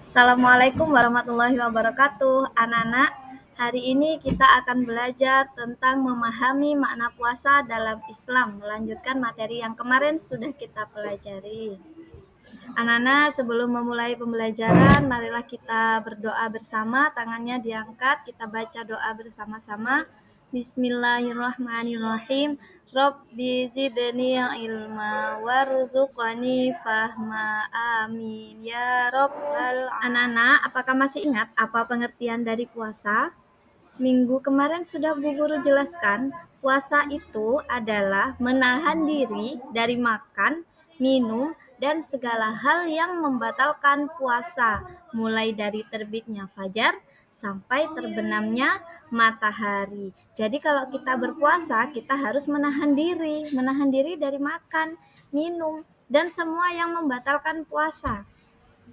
Assalamualaikum warahmatullahi wabarakatuh. Anak-anak, hari ini kita akan belajar tentang memahami makna puasa dalam Islam, melanjutkan materi yang kemarin sudah kita pelajari. Anak-anak, sebelum memulai pembelajaran, marilah kita berdoa bersama, tangannya diangkat, kita baca doa bersama-sama. Bismillahirrahmanirrahim. Rabbi zidni ilma warzuqni fahma, amin ya rabbal alamin. Anak-anak, apakah masih ingat apa pengertian dari puasa? Minggu kemarin sudah Bu Guru jelaskan, puasa itu adalah menahan diri dari makan, minum, dan segala hal yang membatalkan puasa, mulai dari terbitnya fajar sampai terbenamnya matahari. Jadi kalau kita berpuasa, kita harus menahan diri dari makan, minum, dan semua yang membatalkan puasa,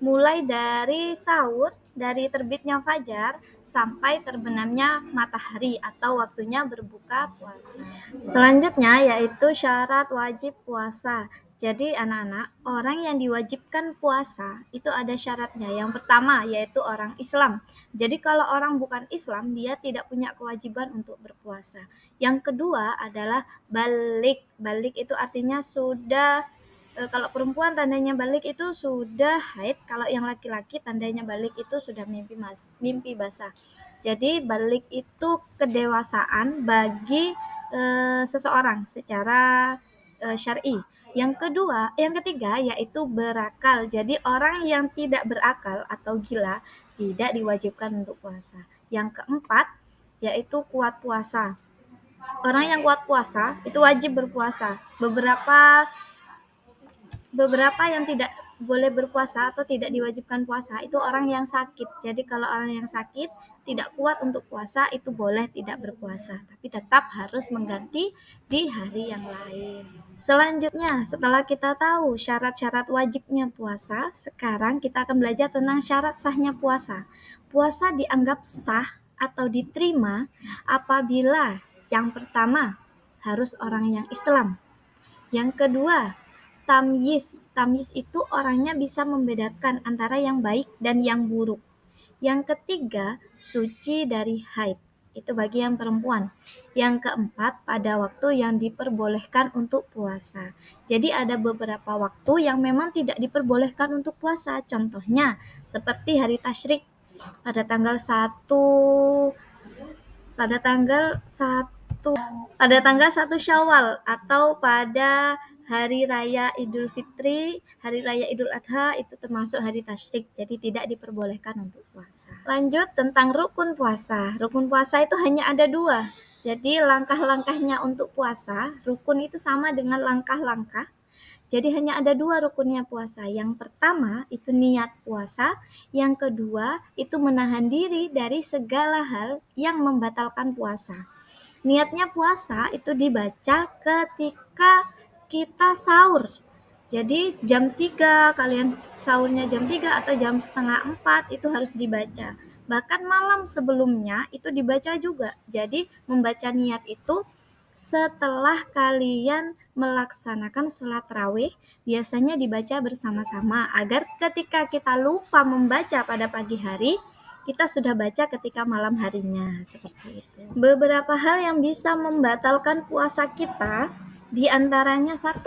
mulai dari sahur, dari terbitnya fajar sampai terbenamnya matahari atau waktunya berbuka puasa. Selanjutnya yaitu syarat wajib puasa. Jadi anak-anak, orang yang diwajibkan puasa itu ada syaratnya. Yang pertama yaitu orang Islam. Jadi kalau orang bukan Islam, dia tidak punya kewajiban untuk berpuasa. Yang kedua adalah balik. Balik itu artinya sudah, kalau perempuan tandanya balik itu sudah haid, kalau yang laki-laki tandanya balik itu sudah mimpi basah. Jadi balik itu kedewasaan bagi seseorang secara syar'i. Yang ketiga yaitu berakal. Jadi orang yang tidak berakal atau gila tidak diwajibkan untuk puasa. Yang keempat yaitu kuat puasa. Orang yang kuat puasa itu wajib berpuasa. Beberapa yang tidak boleh berpuasa atau tidak diwajibkan puasa itu orang yang sakit. Jadi kalau orang yang sakit tidak kuat untuk puasa itu boleh tidak berpuasa, tapi tetap harus mengganti di hari yang lain. Selanjutnya, setelah kita tahu syarat-syarat wajibnya puasa, sekarang kita akan belajar tentang syarat sahnya puasa. Puasa dianggap sah atau diterima apabila yang pertama harus orang yang Islam. Yang kedua, tamyiz. Tamyiz itu orangnya bisa membedakan antara yang baik dan yang buruk. Yang ketiga, suci dari haid. Itu bagi yang perempuan. Yang keempat, pada waktu yang diperbolehkan untuk puasa. Jadi ada beberapa waktu yang memang tidak diperbolehkan untuk puasa. Contohnya, seperti hari tasyrik pada tanggal 1 pada tanggal 1 pada tanggal 1 Syawal atau pada hari raya Idul Fitri, hari raya Idul Adha itu termasuk hari tasyrik, jadi tidak diperbolehkan untuk puasa. Lanjut tentang rukun puasa. Rukun puasa itu hanya ada 2. Jadi langkah-langkahnya untuk puasa, rukun itu sama dengan langkah-langkah. Jadi hanya ada 2 rukunnya puasa. Yang pertama itu niat puasa, yang kedua itu menahan diri dari segala hal yang membatalkan puasa. Niatnya puasa itu dibaca ketika kita sahur. Jadi jam 3, kalian sahurnya jam 3 atau jam setengah 4 itu harus dibaca. Bahkan malam sebelumnya itu dibaca juga. Jadi membaca niat itu setelah kalian melaksanakan sholat tarawih, biasanya dibaca bersama-sama agar ketika kita lupa membaca pada pagi hari, kita sudah baca ketika malam harinya, seperti itu. Beberapa hal yang bisa membatalkan puasa kita, diantaranya 1,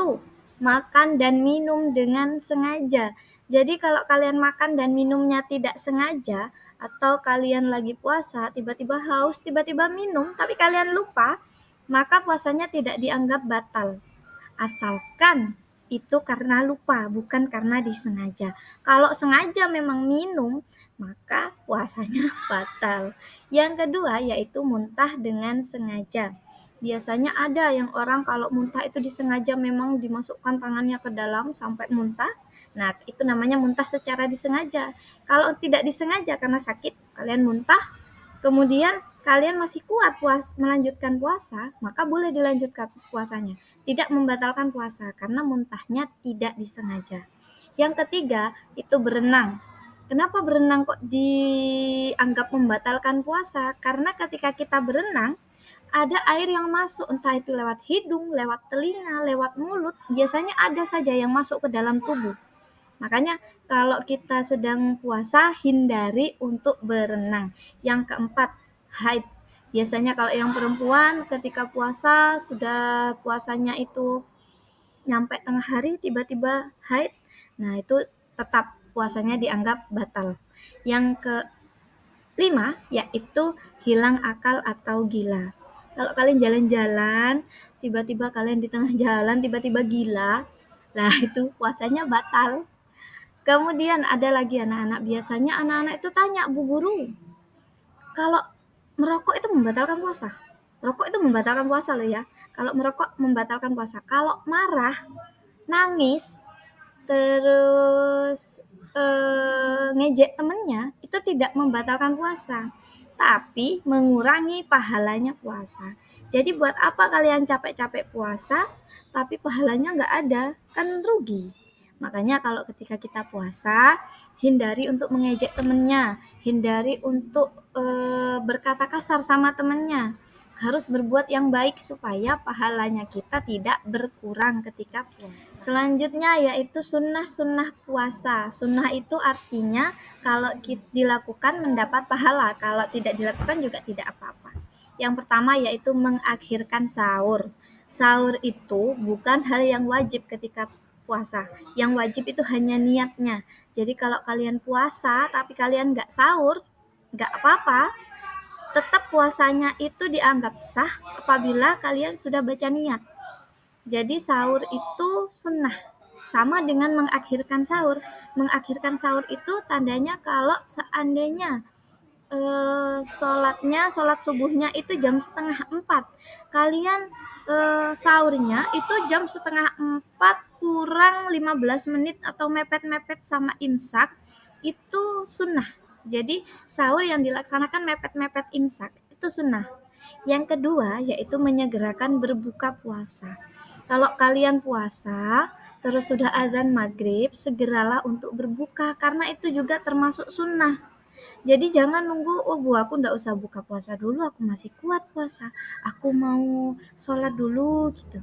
makan dan minum dengan sengaja. Jadi kalau kalian makan dan minumnya tidak sengaja, atau kalian lagi puasa, tiba-tiba haus, tiba-tiba minum, tapi kalian lupa, maka puasanya tidak dianggap batal. Asalkan itu karena lupa, bukan karena disengaja. Kalau sengaja memang minum, maka puasanya batal. Yang kedua yaitu muntah dengan sengaja. Biasanya ada yang orang kalau muntah itu disengaja, memang dimasukkan tangannya ke dalam sampai muntah. Nah, itu namanya muntah secara disengaja. Kalau tidak disengaja karena sakit, kalian muntah, kemudian kalian masih kuat melanjutkan puasa, maka boleh dilanjutkan puasanya. Tidak membatalkan puasa karena muntahnya tidak disengaja. Yang ketiga, itu berenang. Kenapa berenang kok dianggap membatalkan puasa? Karena ketika kita berenang, ada air yang masuk, entah itu lewat hidung, lewat telinga, lewat mulut, biasanya ada saja yang masuk ke dalam tubuh. Makanya kalau kita sedang puasa, hindari untuk berenang. Yang keempat, haid. Biasanya kalau yang perempuan ketika puasa, sudah puasanya itu nyampe tengah hari tiba-tiba haid, nah itu tetap puasanya dianggap batal. Yang kelima yaitu hilang akal atau gila. Kalau kalian jalan-jalan, tiba-tiba kalian di tengah jalan tiba-tiba gila, lah itu puasanya batal. Kemudian ada lagi anak-anak, biasanya anak-anak itu tanya, Bu Guru, kalau merokok itu membatalkan puasa? Merokok itu membatalkan puasa loh ya. Kalau merokok membatalkan puasa. Kalau marah, nangis, terus ngejek temennya, itu tidak membatalkan puasa, tapi mengurangi pahalanya puasa. Jadi buat apa kalian capek-capek puasa tapi pahalanya nggak ada, kan rugi. Makanya kalau ketika kita puasa, hindari untuk mengejek temennya, hindari untuk berkata kasar sama temennya, harus berbuat yang baik supaya pahalanya kita tidak berkurang ketika puasa. Selanjutnya yaitu sunnah-sunnah puasa. Sunnah itu artinya kalau dilakukan mendapat pahala, kalau tidak dilakukan juga tidak apa-apa. Yang pertama yaitu mengakhirkan sahur. Sahur itu bukan hal yang wajib ketika puasa. Yang wajib itu hanya niatnya. Jadi kalau kalian puasa tapi kalian nggak sahur, nggak apa-apa, tetap puasanya itu dianggap sah apabila kalian sudah baca niat. Jadi sahur itu sunnah, sama dengan mengakhirkan sahur. Mengakhirkan sahur itu tandanya kalau seandainya sholat subuhnya itu jam setengah 4, kalian sahurnya itu jam setengah 4 kurang 15 menit atau mepet-mepet sama imsak, itu sunnah. Jadi sahur yang dilaksanakan mepet-mepet imsak itu sunnah. Yang kedua yaitu menyegerakan berbuka puasa. Kalau kalian puasa terus sudah azan maghrib, segeralah untuk berbuka karena itu juga termasuk sunnah. Jadi jangan nunggu, oh Bu aku nggak usah buka puasa dulu, aku masih kuat puasa, aku mau sholat dulu gitu.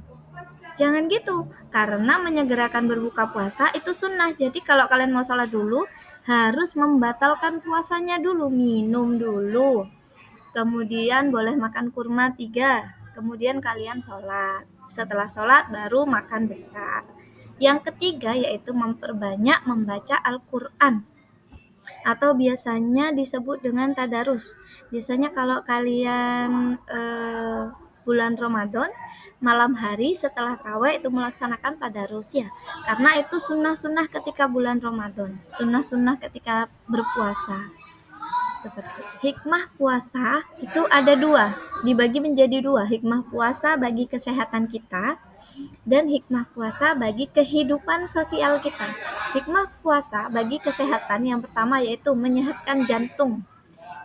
Jangan gitu, karena menyegerakan berbuka puasa itu sunnah. Jadi kalau kalian mau sholat dulu, harus membatalkan puasanya dulu, minum dulu. Kemudian boleh makan kurma 3, kemudian kalian sholat. Setelah sholat baru makan besar. Yang ketiga yaitu memperbanyak membaca Al-Quran, atau biasanya disebut dengan tadarus. Biasanya kalau kalian bulan Ramadan, malam hari setelah tarawih itu melaksanakan tadarus ya. Karena itu sunnah-sunnah ketika bulan Ramadan, sunnah-sunnah ketika berpuasa. Seperti hikmah puasa itu ada 2, dibagi menjadi 2, hikmah puasa bagi kesehatan kita dan hikmah puasa bagi kehidupan sosial kita. Hikmah puasa bagi kesehatan yang pertama yaitu menyehatkan jantung,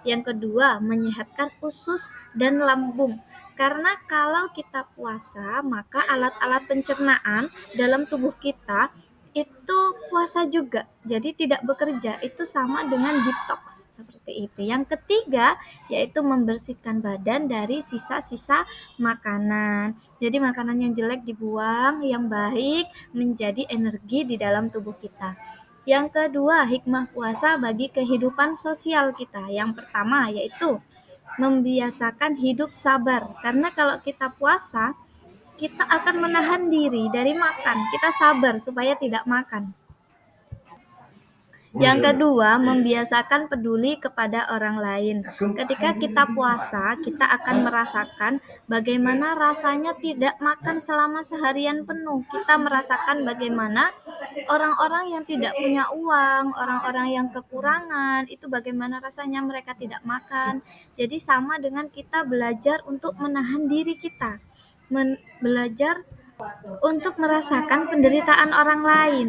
yang kedua menyehatkan usus dan lambung. Karena kalau kita puasa, maka alat-alat pencernaan dalam tubuh kita itu puasa juga, jadi tidak bekerja, itu sama dengan detox seperti itu. Yang ketiga yaitu membersihkan badan dari sisa-sisa makanan. Jadi makanan yang jelek dibuang, yang baik menjadi energi di dalam tubuh kita. Yang kedua, hikmah puasa bagi kehidupan sosial kita. Yang pertama yaitu membiasakan hidup sabar. Karena kalau kita puasa, kita akan menahan diri dari makan. Kita sabar supaya tidak makan. Yang kedua, membiasakan peduli kepada orang lain. Ketika kita puasa, kita akan merasakan bagaimana rasanya tidak makan selama seharian penuh. Kita merasakan bagaimana orang-orang yang tidak punya uang, orang-orang yang kekurangan, itu bagaimana rasanya mereka tidak makan. Jadi sama dengan kita belajar untuk menahan diri kita, belajar untuk merasakan penderitaan orang lain.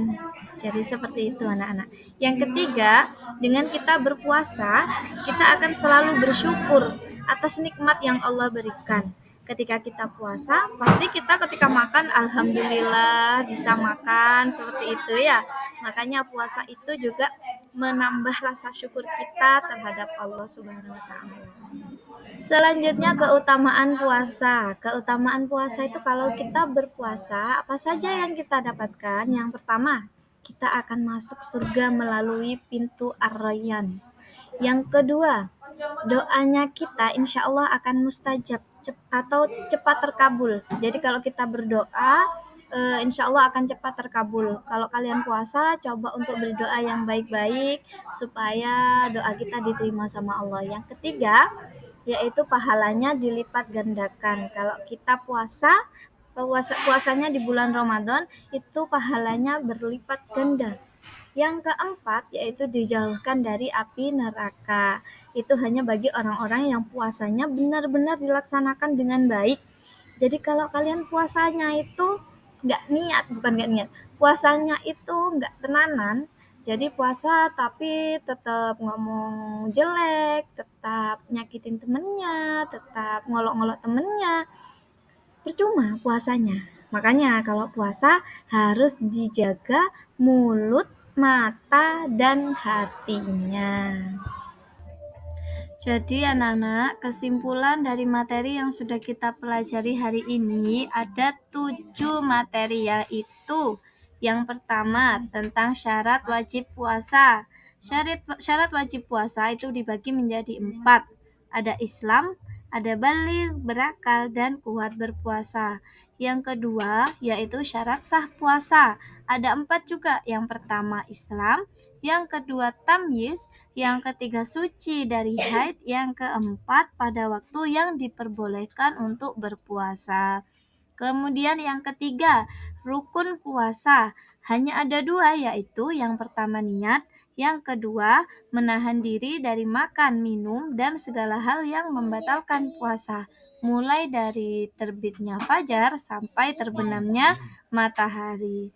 Jadi seperti itu anak-anak. Yang ketiga, dengan kita berpuasa, kita akan selalu bersyukur atas nikmat yang Allah berikan. Ketika kita puasa, pasti kita ketika makan, alhamdulillah bisa makan, seperti itu ya. Makanya puasa itu juga menambah rasa syukur kita terhadap Allah Subhanahu wa taala. Selanjutnya keutamaan puasa. Keutamaan puasa itu kalau kita berpuasa, apa saja yang kita dapatkan? Yang pertama, kita akan masuk surga melalui pintu Ar-Rayyan. Yang kedua, doanya kita insya Allah akan mustajab atau cepat terkabul. Jadi kalau kita berdoa, insya Allah akan cepat terkabul. Kalau kalian puasa, coba untuk berdoa yang baik-baik supaya doa kita diterima sama Allah. Yang ketiga, yaitu pahalanya dilipat gandakan. Kalau kita puasanya di bulan Ramadan, itu pahalanya berlipat ganda. Yang keempat, yaitu dijauhkan dari api neraka. Itu hanya bagi orang-orang yang puasanya benar-benar dilaksanakan dengan baik. Jadi kalau kalian puasanya itu bukan nggak niat, puasanya itu nggak tenanan, jadi puasa tapi tetap ngomong jelek, tetap nyakitin temennya, tetap ngolok-ngolok temennya, percuma puasanya. Makanya kalau puasa harus dijaga mulut, mata, dan hatinya. Jadi anak-anak, kesimpulan dari materi yang sudah kita pelajari hari ini ada 7 materi, yaitu yang pertama tentang syarat wajib puasa. Syarat wajib puasa itu dibagi menjadi 4. Ada Islam, ada baligh, berakal, dan kuat berpuasa. Yang kedua yaitu syarat sah puasa. Ada 4 juga. Yang pertama Islam, yang kedua tamyiz, yang ketiga suci dari haid, yang keempat pada waktu yang diperbolehkan untuk berpuasa. Kemudian yang ketiga, rukun puasa. Hanya ada 2, yaitu yang pertama niat, yang kedua menahan diri dari makan, minum, dan segala hal yang membatalkan puasa, mulai dari terbitnya fajar sampai terbenamnya matahari.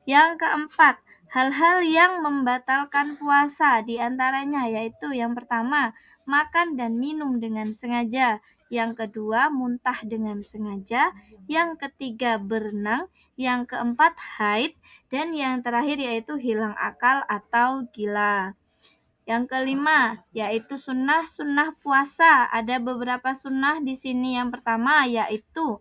Yang keempat, hal-hal yang membatalkan puasa diantaranya yaitu yang pertama, makan dan minum dengan sengaja. Yang kedua, muntah dengan sengaja. Yang ketiga, berenang. Yang keempat, haid. Dan yang terakhir yaitu hilang akal atau gila. Yang kelima, yaitu sunnah puasa. Ada beberapa sunnah di sini. Yang pertama, yaitu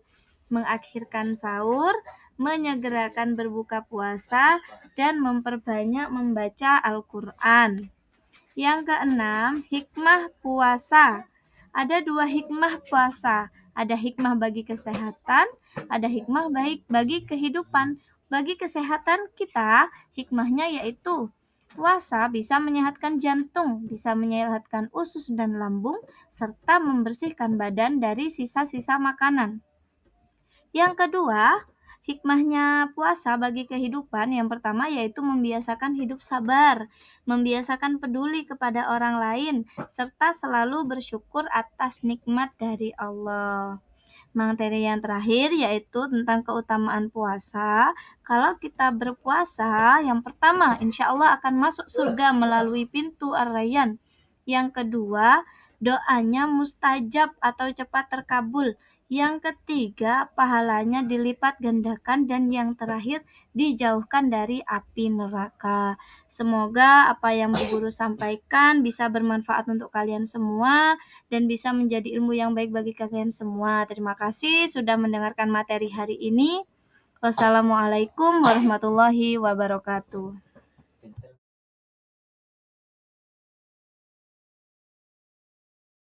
mengakhirkan sahur, menyegerakan berbuka puasa, dan memperbanyak membaca Al-Quran. Yang keenam, hikmah puasa. Ada 2 hikmah puasa. Ada hikmah bagi kesehatan, ada hikmah baik bagi kehidupan. Bagi kesehatan kita, hikmahnya yaitu puasa bisa menyehatkan jantung, bisa menyehatkan usus dan lambung, serta membersihkan badan dari sisa-sisa makanan. Yang kedua, hikmahnya puasa bagi kehidupan yang pertama yaitu membiasakan hidup sabar, membiasakan peduli kepada orang lain, serta selalu bersyukur atas nikmat dari Allah. Materi yang terakhir yaitu tentang keutamaan puasa. Kalau kita berpuasa, yang pertama insya Allah akan masuk surga melalui pintu Ar-Rayyan. Yang kedua, doanya mustajab atau cepat terkabul. Yang ketiga, pahalanya dilipat gandakan. Dan yang terakhir, dijauhkan dari api neraka. Semoga apa yang Bu Guru sampaikan bisa bermanfaat untuk kalian semua dan bisa menjadi ilmu yang baik bagi kalian semua. Terima kasih sudah mendengarkan materi hari ini. Wassalamualaikum warahmatullahi wabarakatuh.